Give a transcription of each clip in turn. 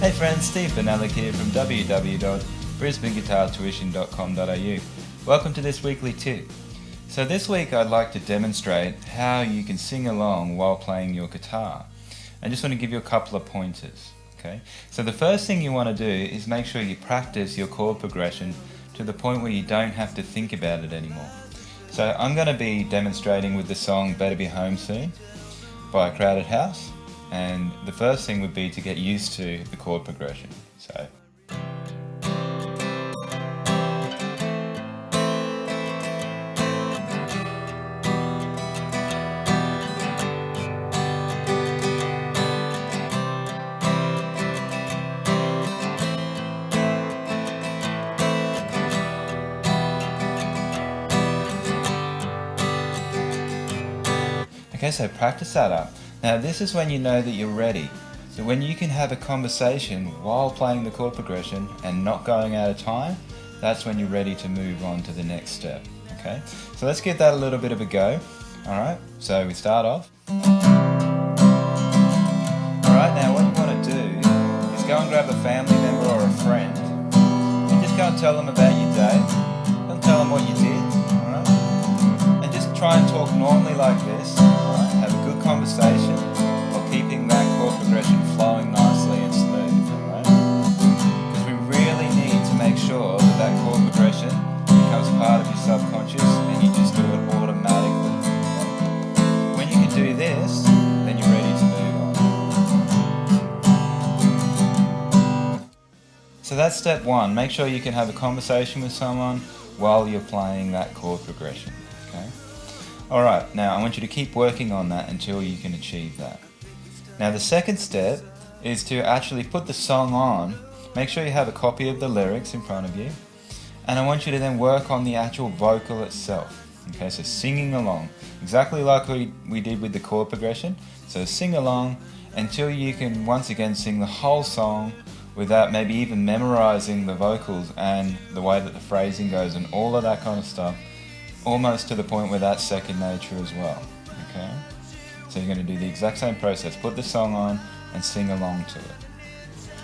Hey friends, Steve Bennellick here from www.brisbaneguitartuition.com.au. Welcome to this weekly tip. So this week I'd like to demonstrate how you can sing along while playing your guitar. I just want to give you a couple of pointers. Okay? So the first thing you want to do is make sure you practice your chord progression to the point where you don't have to think about it anymore. So I'm going to be demonstrating with the song Better Be Home Soon by Crowded House. And the first thing would be to get used to the chord progression. So. Okay, so practice that up. Now this is when you know that you're ready. So when you can have a conversation while playing the chord progression and not going out of time, that's when you're ready to move on to the next step. Okay, so let's give that a little bit of a go. Alright, so we start off. Alright, now what you want to do is go and grab a family member or a friend and just go and tell them about your day. Go and tell them what you did. Alright, and just try and talk normally like this. Have a good conversation while keeping that chord progression flowing nicely and smooth, alright? Because we really need to make sure that that chord progression becomes part of your subconscious and you just do it automatically. Okay? When you can do this, then you're ready to move on. So that's step one. Make sure you can have a conversation with someone while you're playing that chord progression. Okay? Alright, now I want you to keep working on that until you can achieve that. Now the second step is to actually put the song on. Make sure you have a copy of the lyrics in front of you. And I want you to then work on the actual vocal itself. Okay, so singing along. Exactly like we did with the chord progression. So sing along until you can once again sing the whole song without maybe even memorizing the vocals and the way that the phrasing goes and all of that kind of stuff. Almost to the point where that's second nature as well. Okay? So you're going to do the exact same process. Put the song on and sing along to it.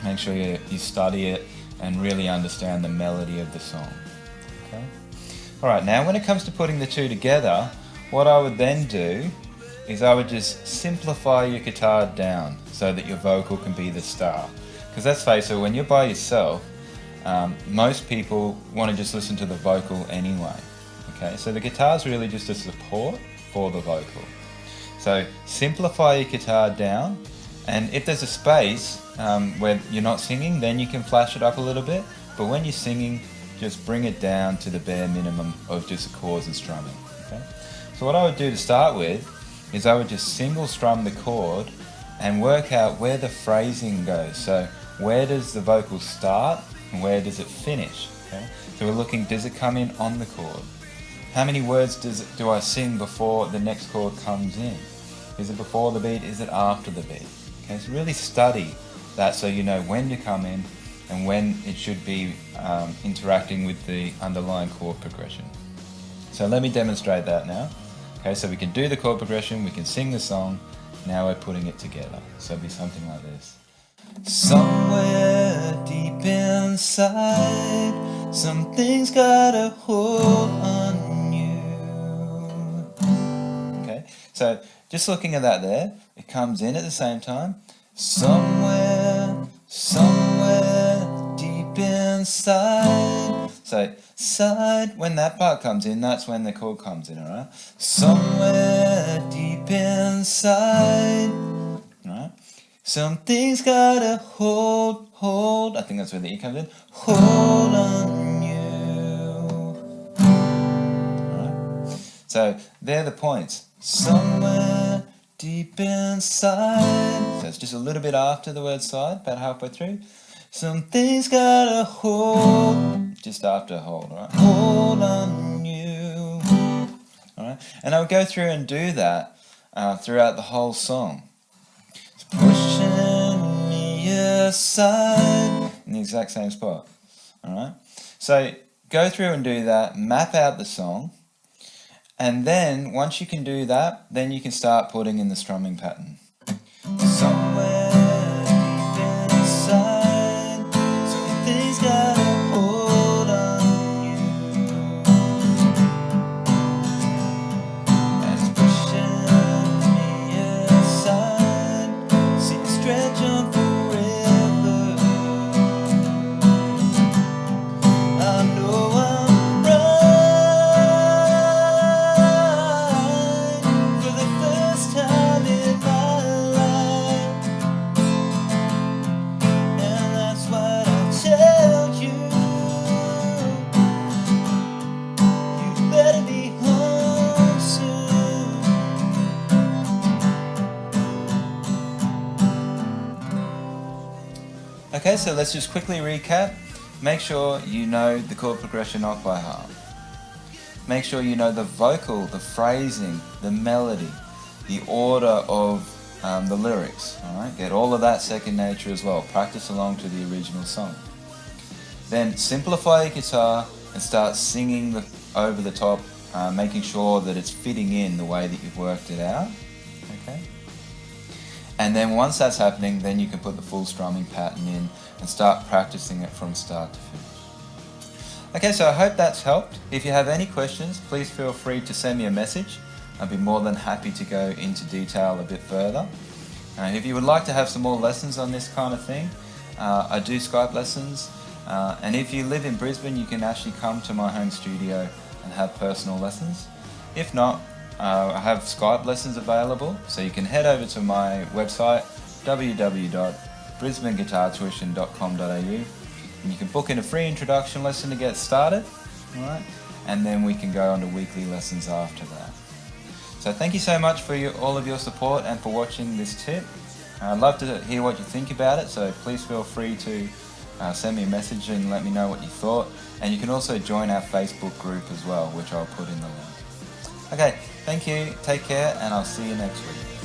Make sure you study it and really understand the melody of the song. Okay? Alright, now when it comes to putting the two together, what I would then do is I would just simplify your guitar down so that your vocal can be the star. Because let's face it, when you're by yourself, most people want to just listen to the vocal anyway. Okay, so the guitar is really just a support for the vocal. So simplify your guitar down, and if there's a space where you're not singing, then you can flash it up a little bit. But when you're singing, just bring it down to the bare minimum of just chords and strumming. Okay? So what I would do to start with is I would just single strum the chord and work out where the phrasing goes. So where does the vocal start and where does it finish? Okay? So we're looking, does it come in on the chord? How many words do I sing before the next chord comes in? Is it before the beat? Is it after the beat? Okay, so really study that so you know when to come in and when it should be interacting with the underlying chord progression. So let me demonstrate that now. Okay, so we can do the chord progression, we can sing the song, now we're putting it together. So it'll be something like this. Somewhere deep inside, something's got a hold on you. Okay, so just looking at that there, it comes in at the same time. Somewhere deep inside. So side, when that part comes in, that's when the chord comes in, alright? Somewhere deep inside. Alright? Something's got a hold, I think that's where the E comes in, hold on you. Alright? So, they're the points. Somewhere deep inside. So it's just a little bit after the word side, about halfway through. Something's got a hold, just after hold, alright? Hold on you. Alright? And I would go through and do that throughout the whole song. Pushing me aside in the exact same spot. Alright? So go through and do that, map out the song, and then once you can do that, then you can start putting in the strumming pattern. Somewhere deep inside. so let's just quickly recap. Make sure you know the chord progression off by heart. Make sure you know the vocal, the phrasing, the melody, the order of the lyrics. All right, get all of that second nature as well. Practice along to the original song. Then simplify your guitar and start singing over the top, making sure that it's fitting in the way that you've worked it out. Okay. And then once that's happening, then you can put the full strumming pattern in and start practicing it from start to finish. Okay, so I hope that's helped. If you have any questions, please feel free to send me a message. I'd be more than happy to go into detail a bit further. If you would like to have some more lessons on this kind of thing, I do Skype lessons. And if you live in Brisbane, you can actually come to my home studio and have personal lessons. If not, I have Skype lessons available, so you can head over to my website www.brisbaneguitartuition.com.au and you can book in a free introduction lesson to get started, alright? And then we can go on to weekly lessons after that. So thank you so much for all of your support and for watching this tip. I'd love to hear what you think about it, so please feel free to send me a message and let me know what you thought. And you can also join our Facebook group as well, which I'll put in the link. Okay, thank you, take care, and I'll see you next week.